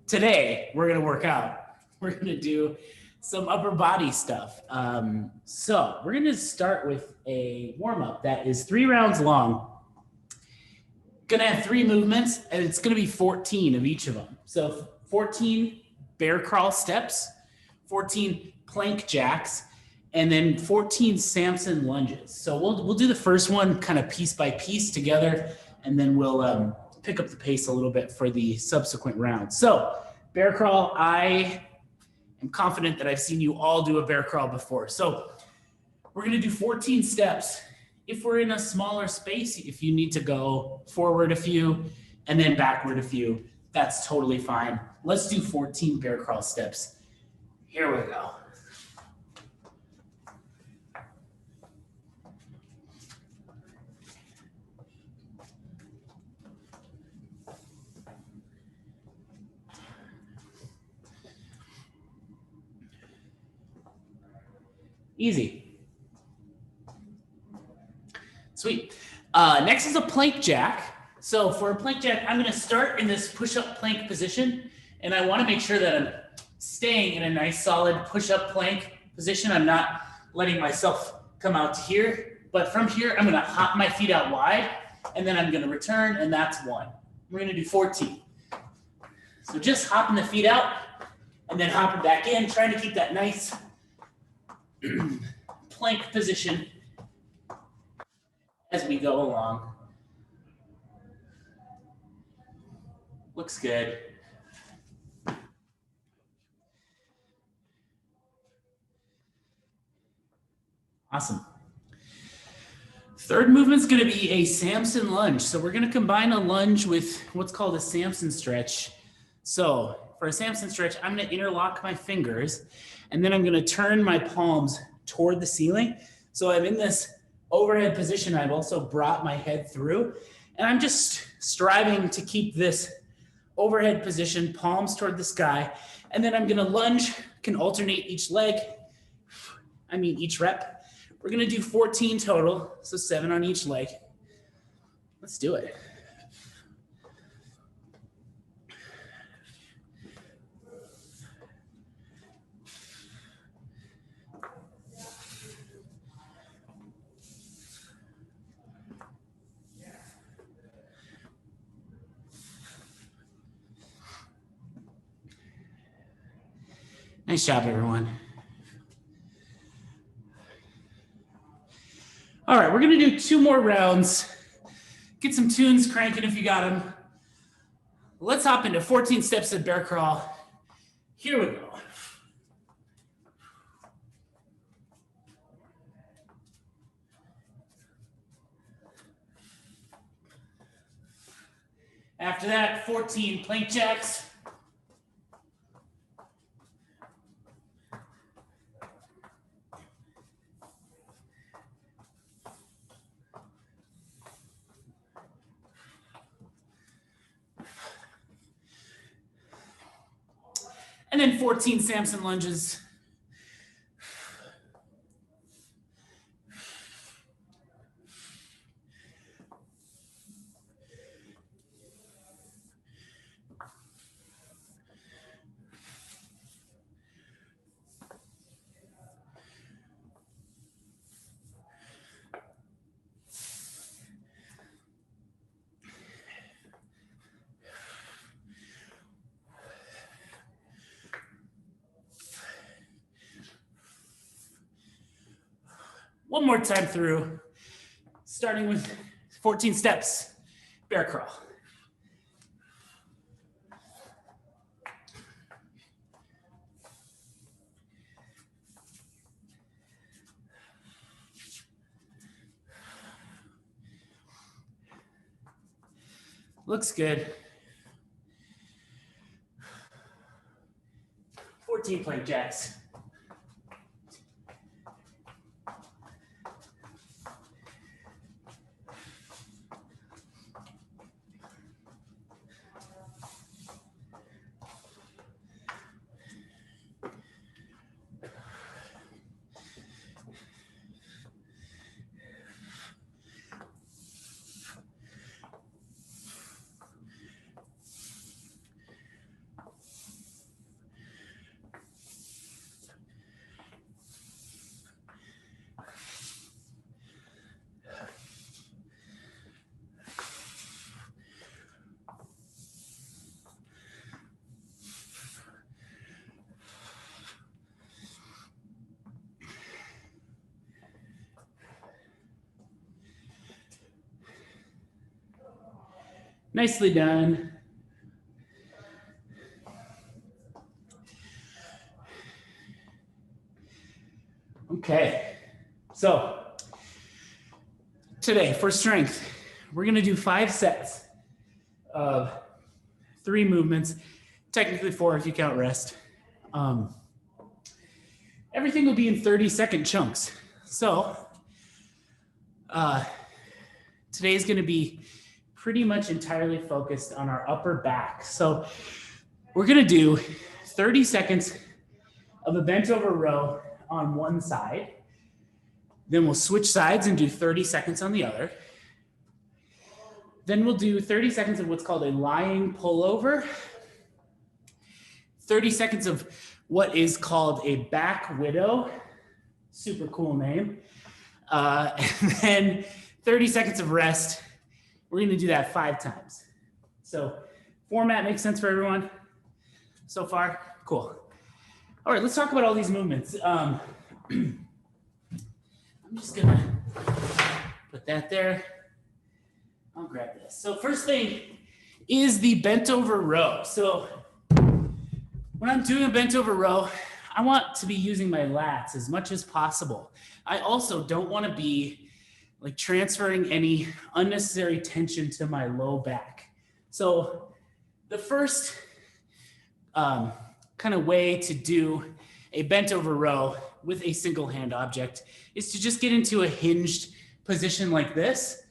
Today, we're gonna work out. We're gonna do some upper body stuff. So we're gonna start with a warm-up that is 3 rounds long. Gonna have 3 movements, and it's gonna be 14 of each of them. So 14 bear crawl steps, 14 plank jacks, and then 14 Samson lunges. So we'll do the first one kind of piece by piece together, and then we'll pick up the pace a little bit for the subsequent rounds. So bear crawl, I am confident that I've seen you all do a bear crawl before. So we're gonna do 14 steps. If we're in a smaller space, if you need to go forward a few and then backward a few, that's totally fine. Let's do 14 bear crawl steps. Here we go. Easy. Sweet. Next is a plank jack. So for a plank jack, I'm going to start in this push-up plank position, and I want to make sure that I'm staying in a nice solid push-up plank position. I'm not letting myself come out to here, but from here, I'm going to hop my feet out wide, and then I'm going to return, and that's 1. We're going to do 14. So just hopping the feet out, and then hopping back in, trying to keep that nice plank position as we go along. Looks good. Awesome. Third movement's going to be a Samson lunge. So we're going to combine a lunge with what's called a Samson stretch. So for a Samson stretch, I'm going to interlock my fingers, and then I'm going to turn my palms toward the ceiling. So I'm in this overhead position. I've also brought my head through, and I'm just striving to keep this overhead position, palms toward the sky. And then I'm going to lunge, can alternate each leg. Each rep. We're going to do 14 total, so 7 on each leg. Let's do it. Nice job, everyone. All right, we're gonna do 2 more rounds. Get some tunes cranking if you got them. Let's hop into 14 steps of bear crawl. Here we go. After that, 14 plank jacks. And then 14 Samson lunges. One more time through, starting with 14 steps, bear crawl. Looks good. 14 plank jacks. Nicely done. Okay, so today for strength, we're gonna do 5 sets of 3 movements, technically 4 if you count rest. Everything will be in 30-second chunks. So today is gonna be pretty much entirely focused on our upper back. So we're gonna do 30 seconds of a bent over row on one side. Then we'll switch sides and do 30 seconds on the other. Then we'll do 30 seconds of what's called a lying pullover. 30 seconds of what is called a back widow. Super cool name. And then 30 seconds of rest. We're gonna do that 5 times. So format makes sense for everyone so far? Cool. All right, let's talk about all these movements. I'm just gonna put that there. I'll grab this. So first thing is the bent over row. So when I'm doing a bent over row, I want to be using my lats as much as possible. I also don't want to be like transferring any unnecessary tension to my low back. So the first kind of way to do a bent over row with a single hand object is to just get into a hinged position like this.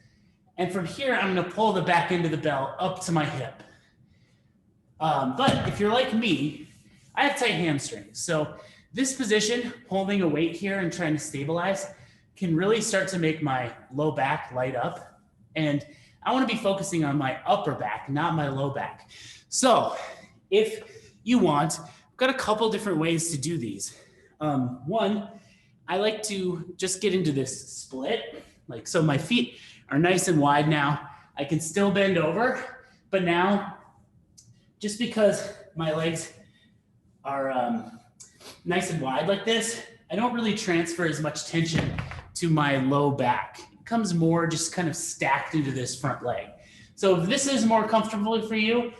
And from here, I'm gonna pull the back end of the bell up to my hip. But if you're like me, I have tight hamstrings. So this position, holding a weight here and trying to stabilize, can really start to make my low back light up. And I wanna be focusing on my upper back, not my low back. So if you want, I've got a couple different ways to do these. One, I like to just get into this split. Like, so my feet are nice and wide now. I can still bend over, but now, just because my legs are nice and wide like this, I don't really transfer as much tension to my low back. It comes more just kind of stacked into this front leg. So if this is more comfortable for you,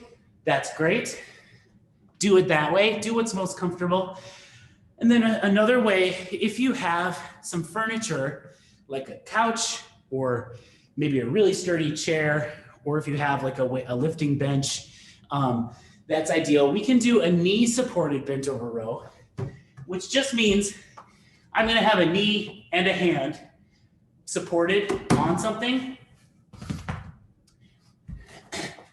that's great. Do it that way. Do what's most comfortable. And then another way, if you have some furniture, like a couch or maybe a really sturdy chair, or if you have like a lifting bench, that's ideal. We can do a knee supported bent over row, which just means I'm gonna have a knee and a hand supported on something.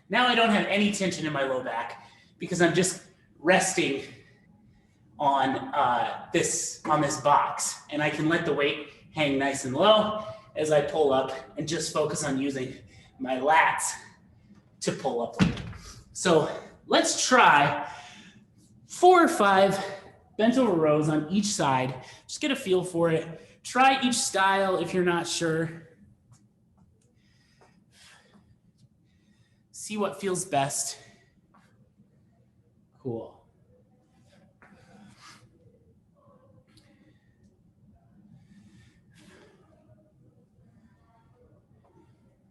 Now I don't have any tension in my low back because I'm just resting on this box, and I can let the weight hang nice and low as I pull up and just focus on using my lats to pull up. So let's try 4 or 5 bent over rows on each side. Just get a feel for it. Try each style if you're not sure. See what feels best. Cool.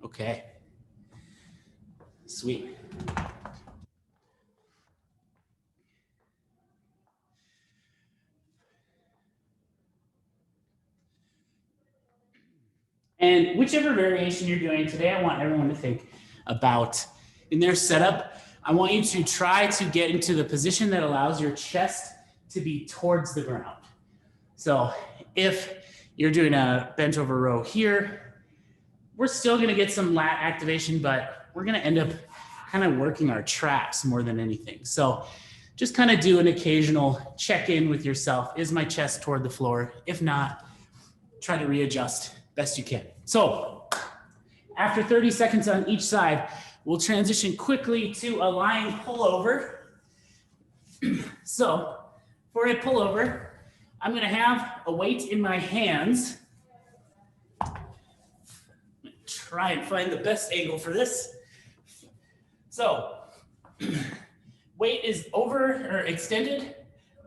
Okay. Sweet. And whichever variation you're doing today, I want everyone to think about in their setup. I want you to try to get into the position that allows your chest to be towards the ground. So if you're doing a bent over row here, we're still gonna get some lat activation, but we're gonna end up kind of working our traps more than anything. So just kind of do an occasional check-in with yourself. Is my chest toward the floor? If not, try to readjust best you can. So after 30 seconds on each side, we'll transition quickly to a lying pullover. So for a pullover, I'm gonna have a weight in my hands. Try and find the best angle for this. So weight is over or extended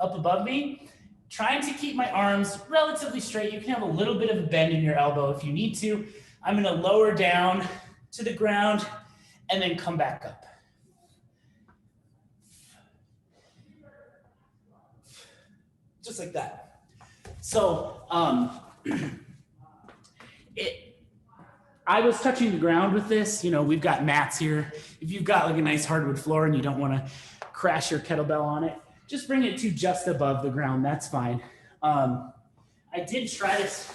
up above me. Trying to keep my arms relatively straight. You can have a little bit of a bend in your elbow if you need to. I'm gonna lower down to the ground and then come back up. Just like that. So I was touching the ground with this. You know, we've got mats here. If you've got like a nice hardwood floor and you don't want to crash your kettlebell on it, just bring it to just above the ground. That's fine. I did try this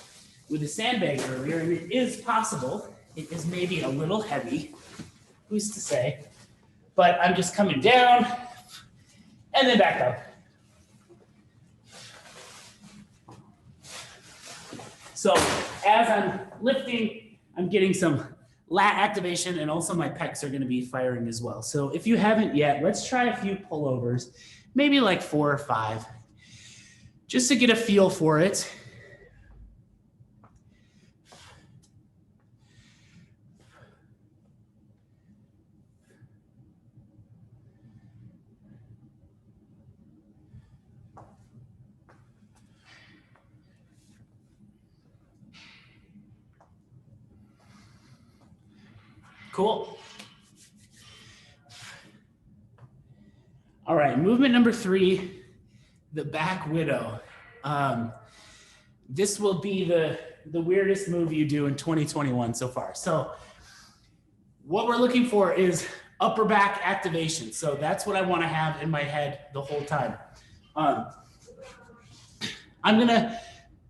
with a sandbag earlier, and it is possible. It is maybe a little heavy. Who's to say? But I'm just coming down and then back up. So as I'm lifting, I'm getting some lat activation, and also my pecs are going to be firing as well. So if you haven't yet, let's try a few pullovers, maybe like 4 or 5, just to get a feel for it. Cool. All right, movement number 3, the back widow. This will be the weirdest move you do in 2021 so far. So what we're looking for is upper back activation. So that's what I want to have in my head the whole time. I'm gonna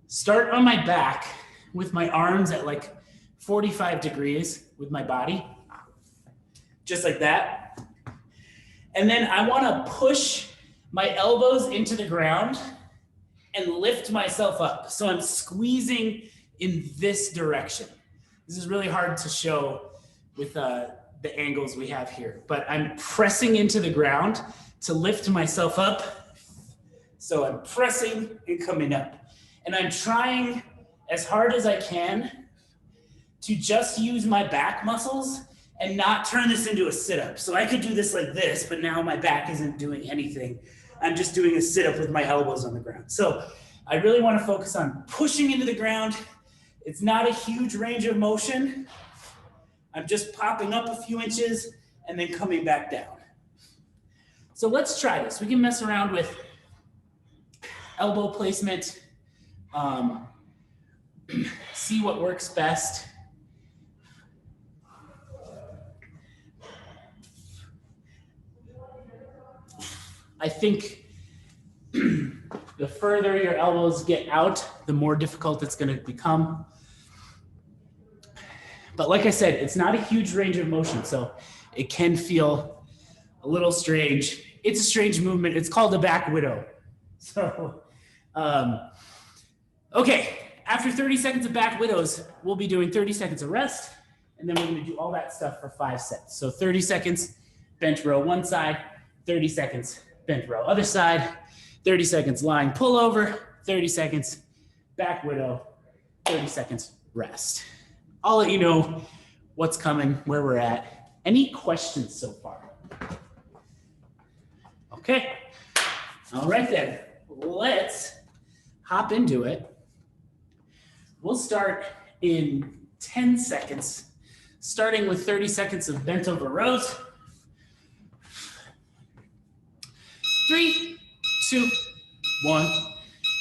start on my back with my arms at like 45 degrees with my body, just like that. And then I want to push my elbows into the ground and lift myself up. So I'm squeezing in this direction. This is really hard to show with the angles we have here, but I'm pressing into the ground to lift myself up. So I'm pressing and coming up. And I'm trying as hard as I can to just use my back muscles and not turn this into a sit-up. So I could do this like this, but now my back isn't doing anything. I'm just doing a sit-up with my elbows on the ground. So I really want to focus on pushing into the ground. It's not a huge range of motion. I'm just popping up a few inches and then coming back down. So let's try this. We can mess around with elbow placement, see what works best. I think the further your elbows get out, the more difficult it's going to become. But like I said, it's not a huge range of motion, so it can feel a little strange. It's a strange movement. It's called the back widow. So, okay, after 30 seconds of back widows, we'll be doing 30 seconds of rest, and then we're going to do all that stuff for 5 sets. So 30 seconds, bench row one side, 30 seconds, bench row other side, 30 seconds lying pullover, 30 seconds back widow, 30 seconds rest. I'll let you know what's coming, where we're at. Any questions so far? Okay. All right then, let's hop into it. We'll start in 10 seconds, starting with 30 seconds of bent over rows. 3, 2, 1,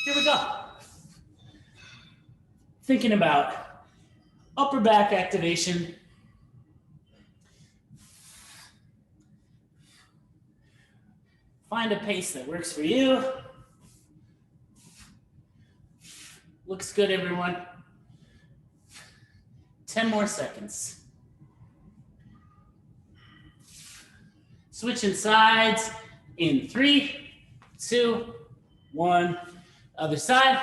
here we go. Thinking about upper back activation. Find a pace that works for you. Looks good, everyone. 10 more seconds. Switching sides in 3, 2, 1. Other side.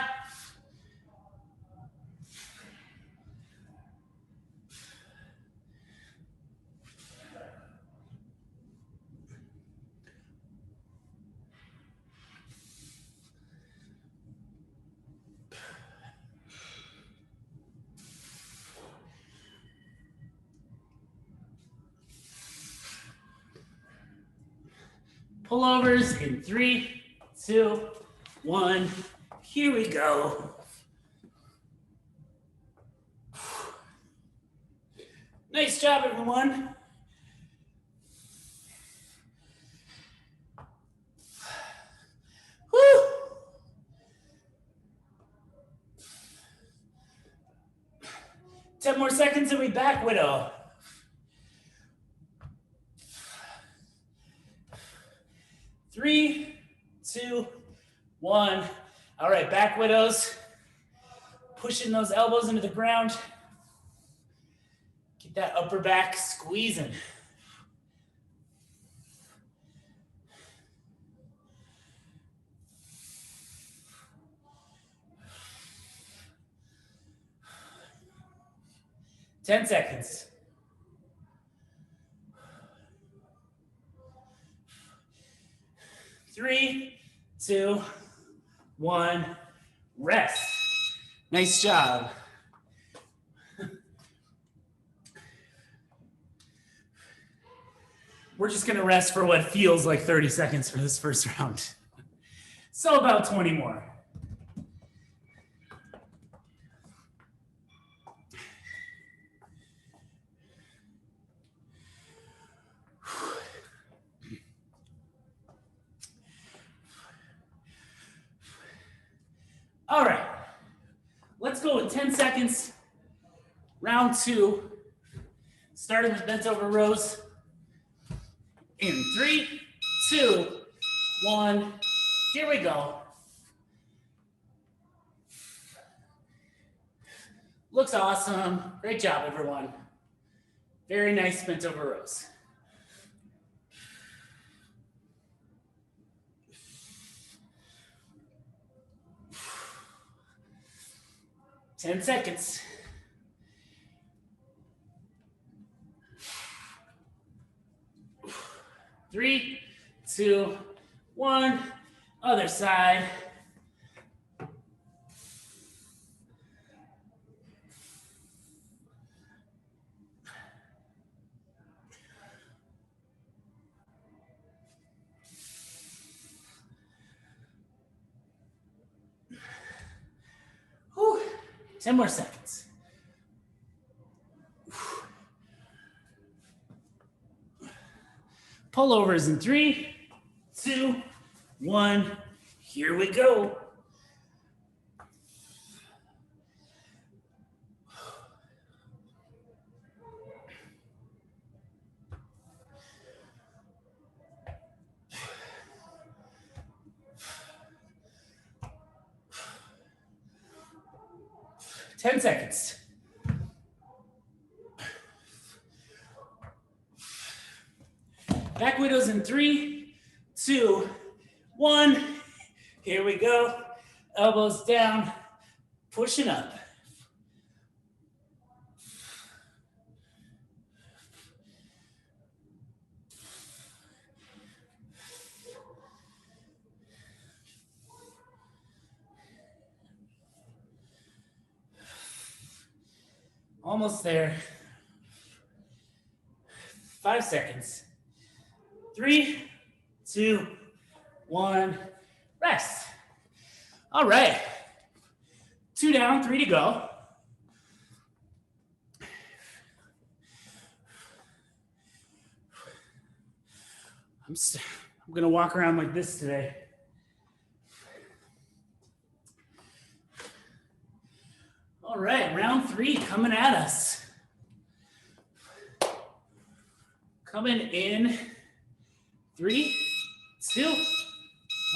Pullovers in 3, 2, 1. Here we go. Nice job, everyone. 10 more seconds and we back widow. 3, 2, 1. All right, back widows. Pushing those elbows into the ground. Get that upper back squeezing. Ten seconds. 3, 2, 1. Rest. Nice job. We're just gonna rest for what feels like 30 seconds for this first round. So about 20 more. All right, let's go with 10 seconds. Round 2, starting with bent over rows. In 3, 2, 1, here we go. Looks awesome. Great job, everyone. Very nice bent over rows. Ten seconds. 3, 2, 1. Other side. Whew. 10 more seconds. Pullovers in 3, 2, 1. Here we go. Ten seconds. Back widows in 3, 2, 1. Here we go. Elbows down, pushing up. Almost there. 5 seconds. 3, 2, 1. Rest. All right. 2 down, 3 to go. I'm gonna walk around like this today. All right, round 3 coming at us. Coming in 3, 2,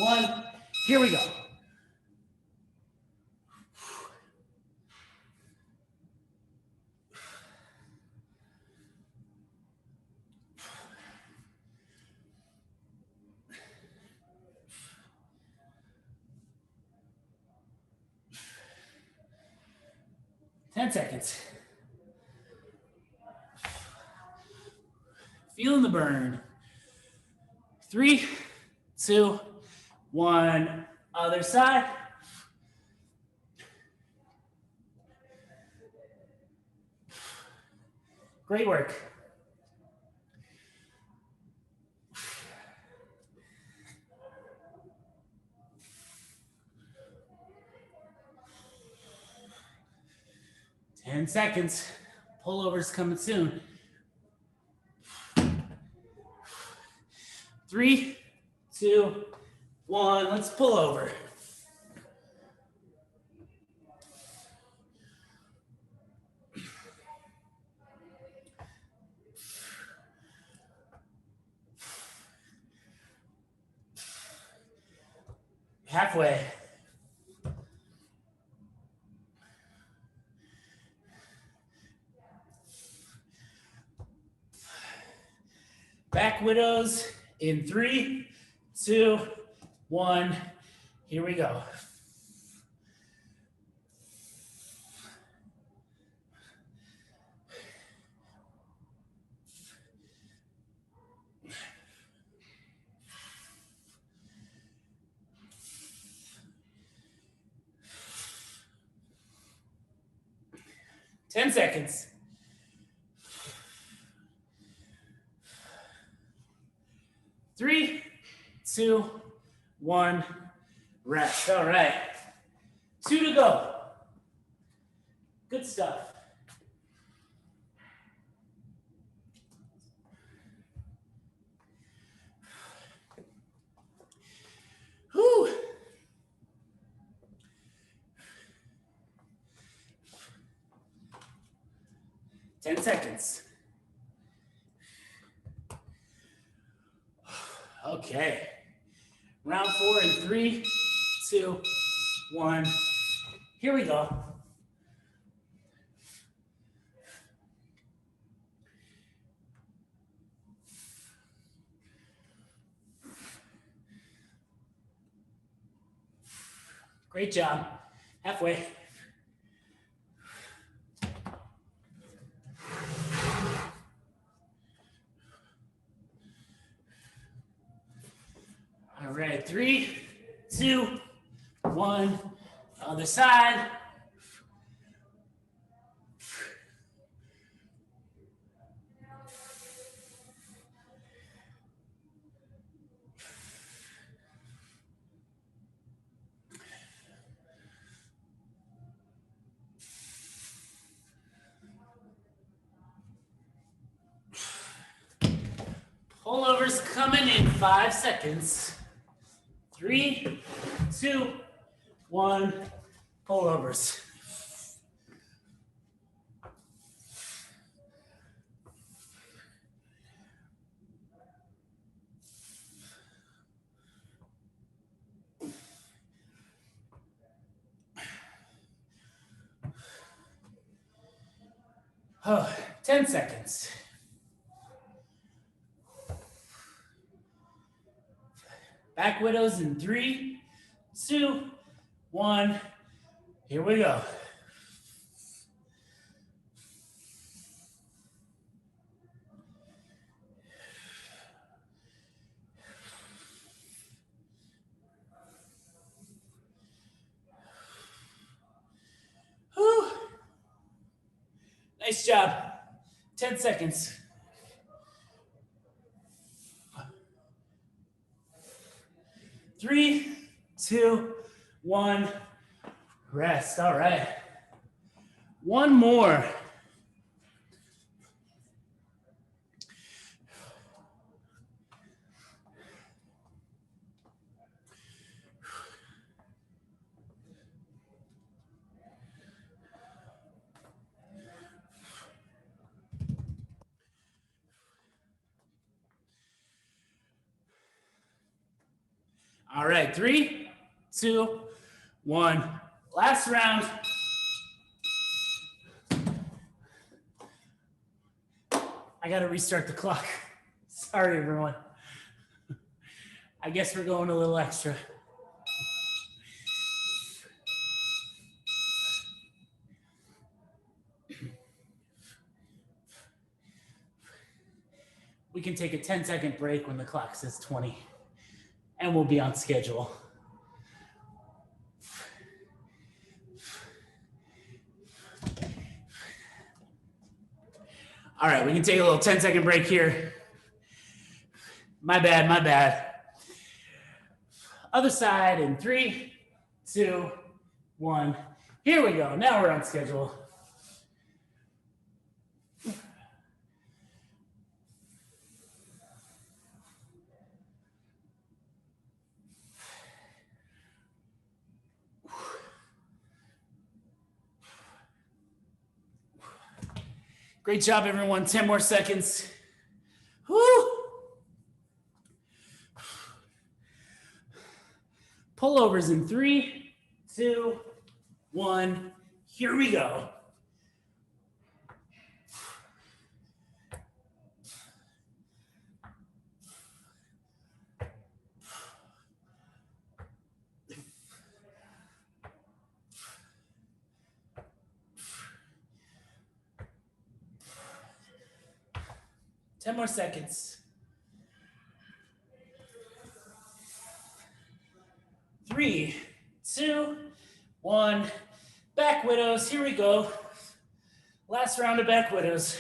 1. Here we go. Ten seconds. Feeling the burn. 3, 2, 1. Other side. Great work. Ten seconds. Pullovers coming soon. 3, 2, 1. Let's pull over. Halfway. Back widows in 3, 2, 1. Here we go. Ten seconds. 3, 2, 1. Rest. All right. 2 to go. Good stuff. Whew. 10 seconds. Okay. Round 4 in 3, 2, 1. Here we go. Great job. Halfway. All right, 3, 2, 1. Other side. Pullovers coming in 5 seconds. 3, 2, 1. Pullovers. Oh, 10 seconds. Back widows in 3, 2, 1. Here we go. Whew. Nice job. 10 seconds. 3, 2, 1. Rest. All right. One more. All right, 3, 2, 1. Last round. I got to restart the clock. Sorry, everyone. I guess we're going a little extra. We can take a 10-second break when the clock says 20, and we'll be on schedule. All right, we can take a little 10-second break here. My bad, my bad. Other side in 3, 2, 1. Here we go. Now we're on schedule. Great job, everyone. 10 more seconds. Woo! Pullovers in 3, 2, 1. Here we go. Ten more seconds. 3, 2, 1. Back widows. Here we go. Last round of back widows.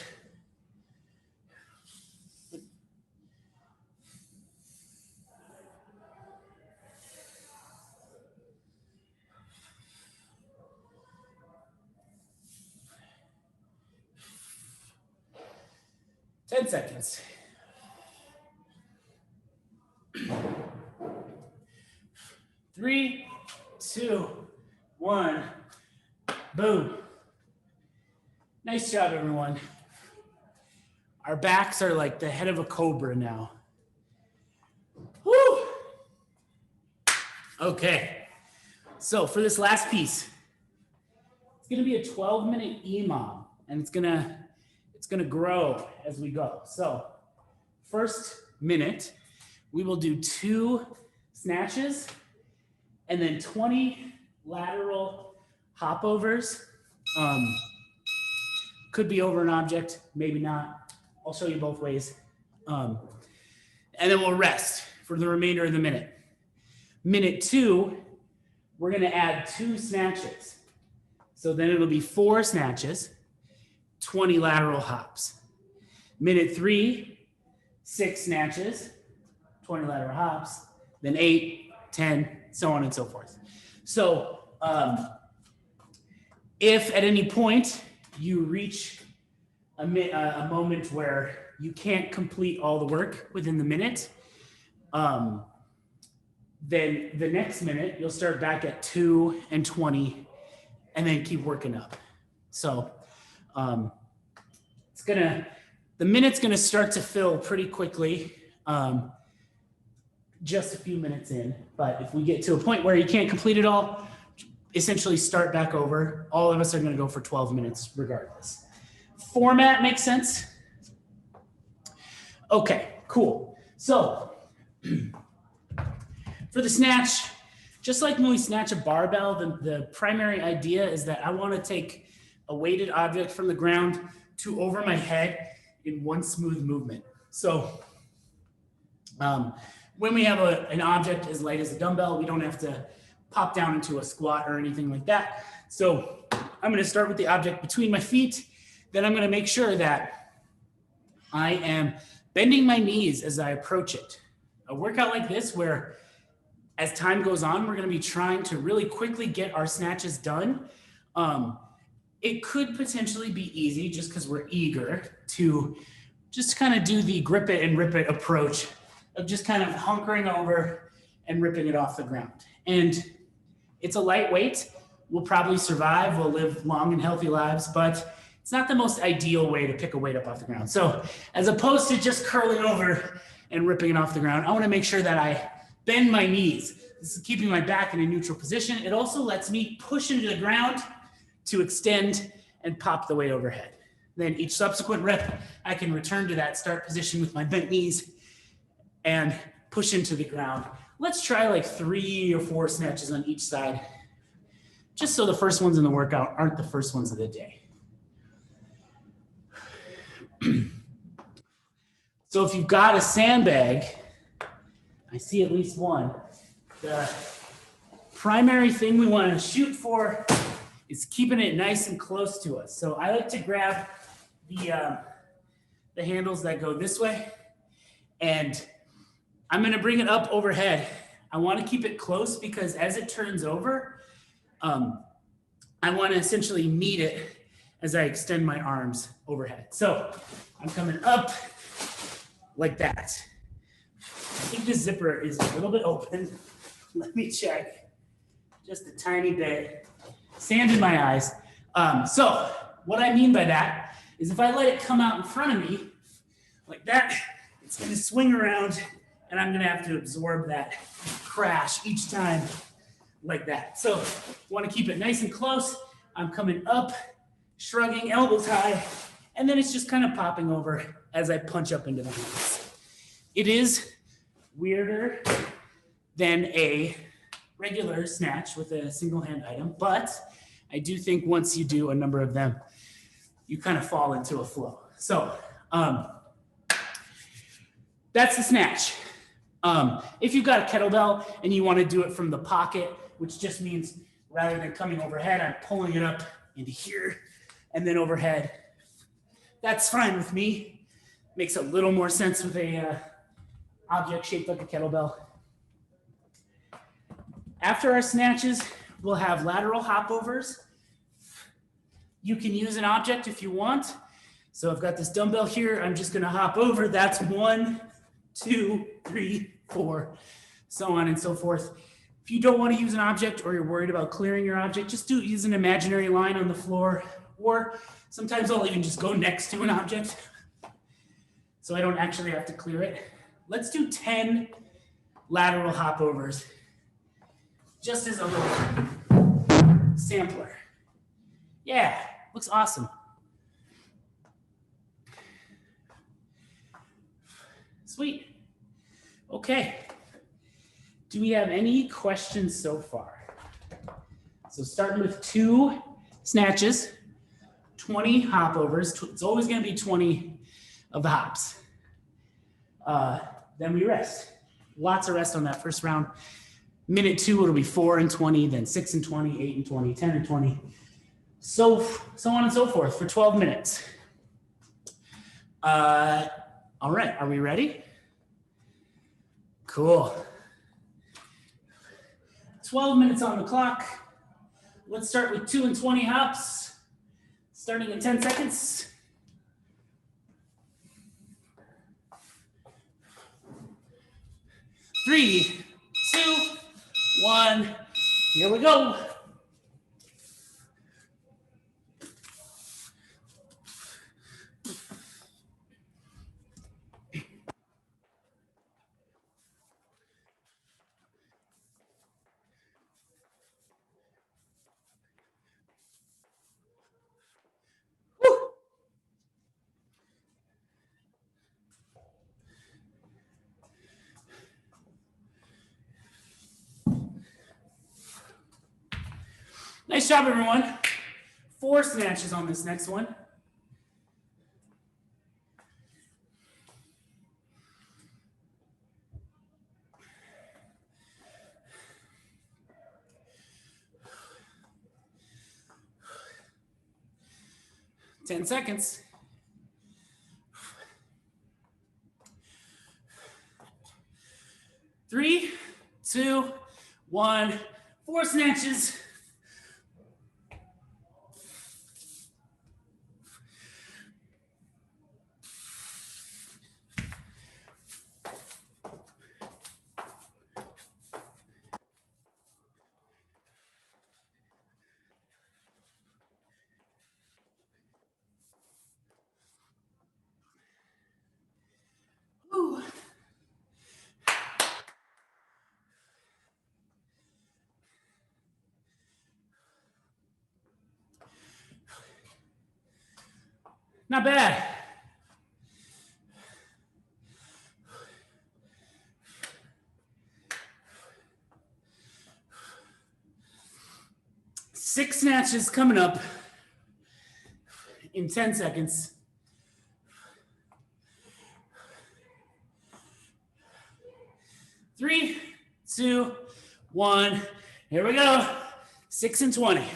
Ten seconds. 3, 2, 1. Boom. Nice job, everyone. Our backs are like the head of a cobra now. Woo! Okay. So for this last piece, it's gonna be a 12-minute EMOM, and it's gonna grow as we go. So first minute, we will do 2 snatches and then 20 lateral hop overs. Could be over an object, maybe not. I'll show you both ways. And then we'll rest for the remainder of the minute. Minute 2, we're gonna add 2 snatches. So then it'll be 4 snatches, 20 lateral hops. Minute 3, 6 snatches, 20 lateral hops, then 8, 10, so on and so forth. So if at any point you reach a moment where you can't complete all the work within the minute, then the next minute you'll start back at 2 and 20 and then keep working up. So the minute's gonna start to fill pretty quickly, just a few minutes in. But if we get to a point where you can't complete it all, essentially start back over. All of us are gonna go for 12 minutes regardless. Format makes sense? Okay, cool. So for the snatch, just like when we snatch a barbell, the primary idea is that I wanna take a weighted object from the ground to over my head in one smooth movement. So when we have an object as light as a dumbbell, we don't have to pop down into a squat or anything like that. So I'm gonna start with the object between my feet. Then I'm gonna make sure that I am bending my knees as I approach it. A workout like this, where as time goes on, we're gonna be trying to really quickly get our snatches done. It could potentially be easy just because we're eager to just kind of do the grip it and rip it approach of just kind of hunkering over and ripping it off the ground. And it's a lightweight. We'll probably survive. We'll live long and healthy lives, but it's not the most ideal way to pick a weight up off the ground. So as opposed to just curling over and ripping it off the ground, I want to make sure that I bend my knees. This is keeping my back in a neutral position. It also lets me push into the ground to extend and pop the weight overhead. Then each subsequent rep, I can return to that start position with my bent knees and push into the ground. Let's try like 3 or 4 snatches on each side, just so the first ones in the workout aren't the first ones of the day. So if you've got a sandbag, I see at least one. The primary thing we want to shoot for is keeping it nice and close to us. So I like to grab the handles that go this way, and I'm going to bring it up overhead. I want to keep it close because as it turns over, I want to essentially meet it as I extend my arms overhead. So I'm coming up like that. I think the zipper is a little bit open. Let me check just a tiny bit. Sand in my eyes. So what I mean by that is if I let it come out in front of me like that, it's going to swing around and I'm going to have to absorb that crash each time like that. So want to keep it nice and close. I'm coming up, shrugging, elbows high, and then it's just kind of popping over as I punch up into the hands. It is weirder than a regular snatch with a single hand item, but I do think once you do a number of them, you kind of fall into a flow. So that's the snatch. If you've got a kettlebell and you want to do it from the pocket, which just means rather than coming overhead, I'm pulling it up into here and then overhead. That's fine with me. Makes a little more sense with a object shaped like a kettlebell. After our snatches, we'll have lateral hop overs. You can use an object if you want. So I've got this dumbbell here. I'm just going to hop over. That's 1, 2, 3, 4, so on and so forth. If you don't want to use an object or you're worried about clearing your object, just use an imaginary line on the floor, or sometimes I'll even just go next to an object so I don't actually have to clear it. Let's do 10 lateral hop overs just as a little sampler. Yeah, looks awesome. Sweet. Okay. Do we have any questions so far? So starting with 2 snatches, 20 hop overs. It's always going to be 20 of the hops. Then we rest. Lots of rest on that first round. Minute 2, it'll be 4 and 20, then 6 and 20, 8 and 20, 10 and 20. So on and so forth for 12 minutes. All right, are we ready? Cool. 12 minutes on the clock. Let's start with 2 and 20 hops, starting in 10 seconds. 3, 2, 1, here we go. Nice job, everyone. 4 snatches on this next one. Ten seconds. 3, 2, 1. 4 snatches. Not bad. Six snatches coming up in 10 seconds. 3, 2, 1. Here we go. 6 and 20.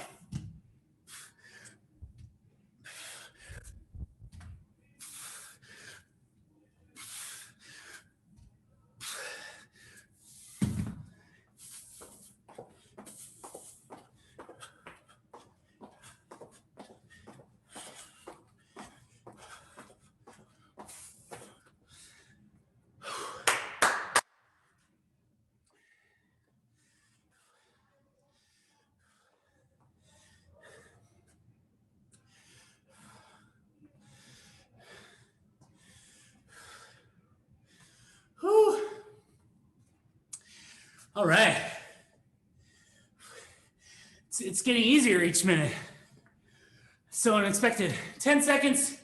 Whew. All right. It's getting easier each minute. So unexpected. 10 seconds,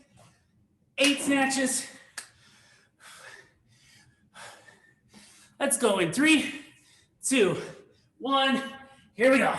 8 snatches. Let's go in 3, 2, 1. Here we go.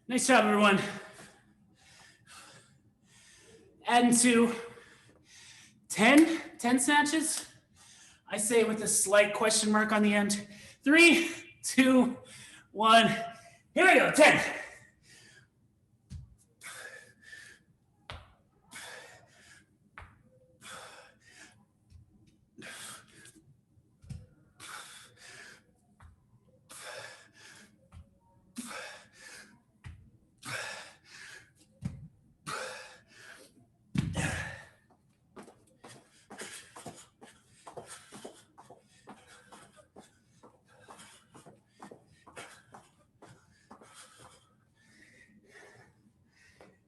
Nice job, everyone. Adding to 10 snatches. I say with a slight question mark on the end. 3, 2, 1. Here we go, 10.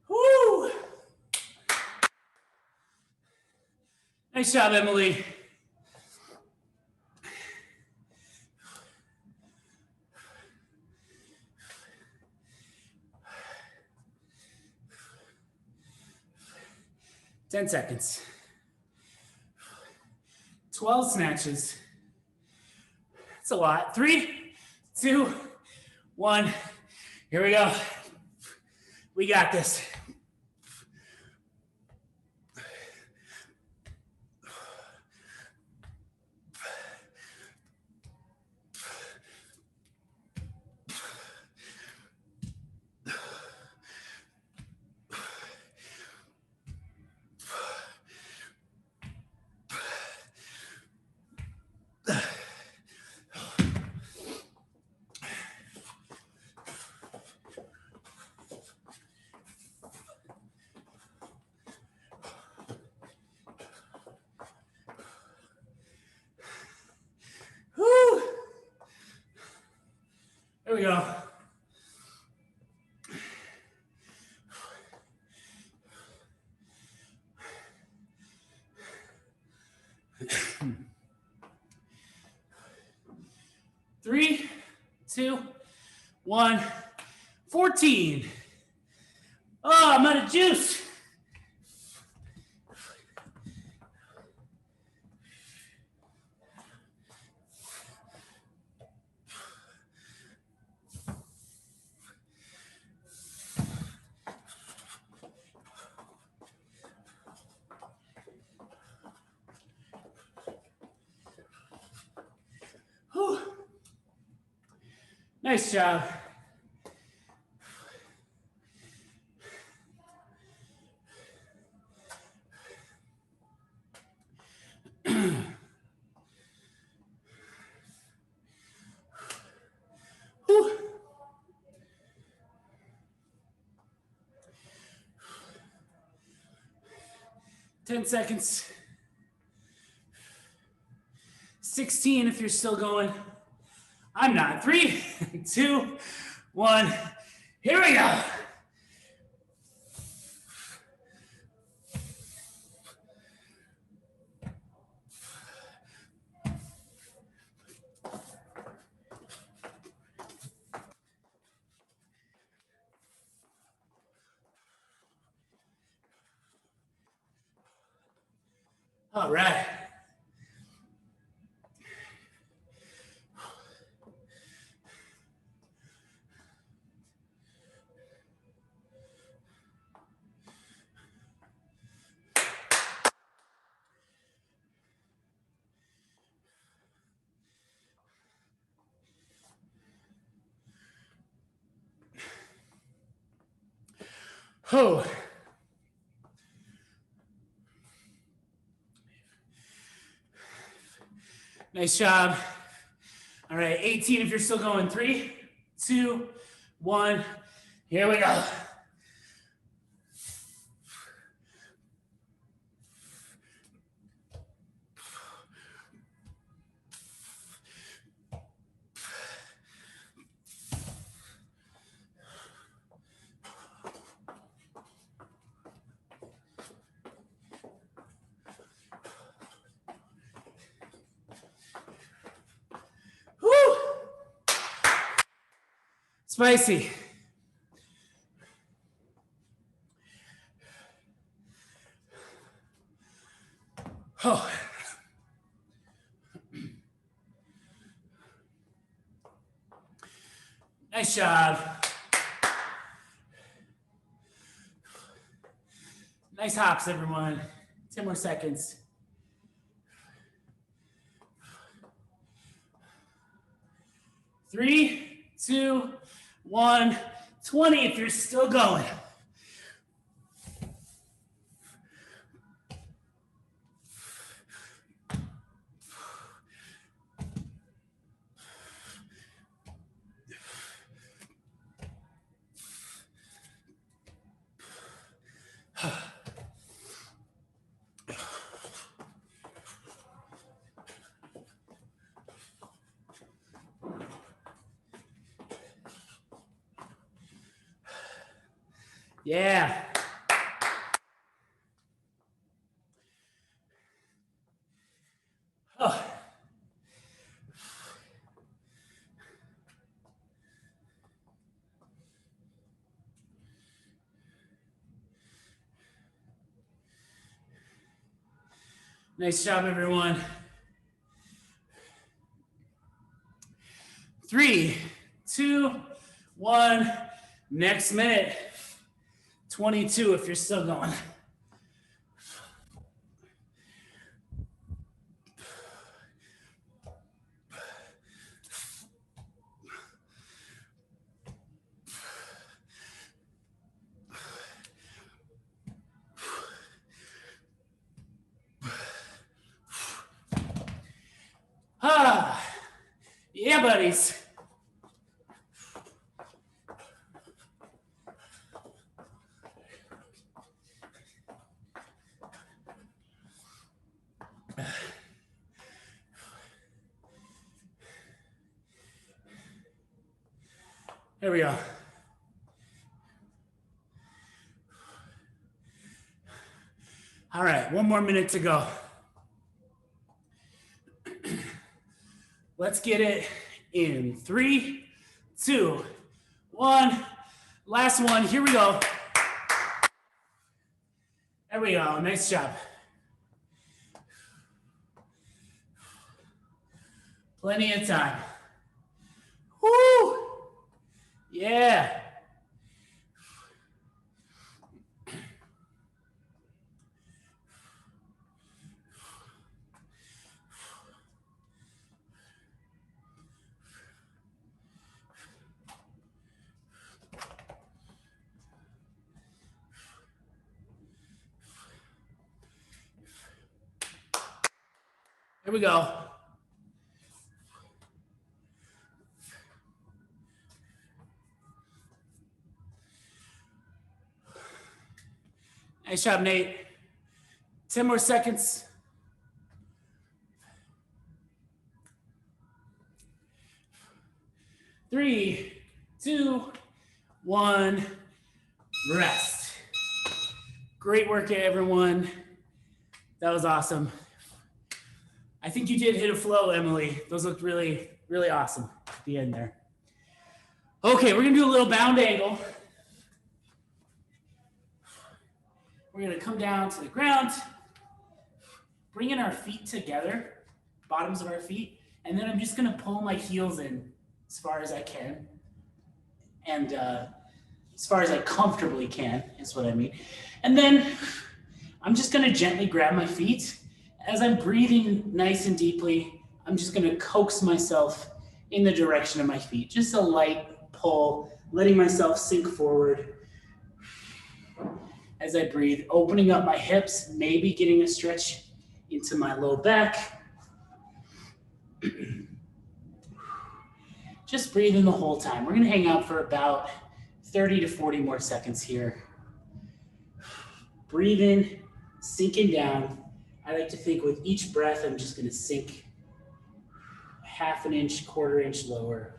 Woo! Nice job, Emily. Ten seconds. 12 snatches. That's a lot. 3, 2, 1. Here we go. We got this. Woo! There we go. Three, 2, 1, 14. Oh, I'm out of juice. Whew. Nice job. Whew. 10 seconds. 16 if you're still going. I'm not. 3, 2, 1. Here we go. All right. Oh. Nice job. All right, 18 if you're still going. 3, 2, 1. Here we go. Woo! Spicy. Oh. Nice job. Nice hops, everyone. 10 more seconds. 3, 2, 1. 20 if you're still going. Yeah. Oh. Nice job, everyone. 3, 2, 1. Next minute. 22 if you're still going. Ah, yeah, buddies. Here we go. All right, 1 more minute to go. Let's get it in 3, 2, 1. Last one. Here we go. There we go. Nice job. Plenty of time. Woo! Yeah. Here we go. Nice job, Nate. 10 more seconds. 3, 2, 1. Rest. Great work, everyone. That was awesome. I think you did hit a flow, Emily. Those looked really, really awesome at the end there. Okay, we're gonna do a little bound angle. We're gonna come down to the ground, bringing our feet together, bottoms of our feet, and then I'm just gonna pull my heels in as far as I can, and as far as I comfortably can, is what I mean. And then I'm just gonna gently grab my feet. As I'm breathing nice and deeply, I'm just gonna coax myself in the direction of my feet. Just a light pull, letting myself sink forward. as I breathe, opening up my hips, maybe getting a stretch into my low back. Just breathing the whole time. We're gonna hang out for about 30 to 40 more seconds here. Breathing, sinking down. I like to think with each breath, I'm just gonna sink half an inch, quarter inch lower.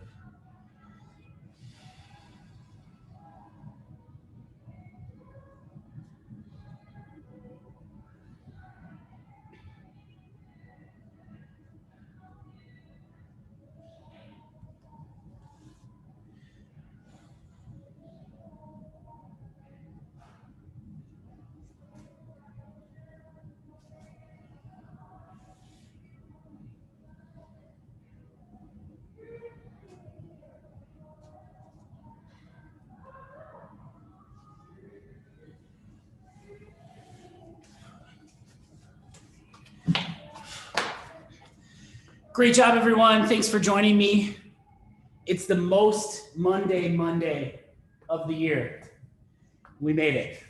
Great job, everyone. Thanks for joining me. It's the most Monday of the year. We made it.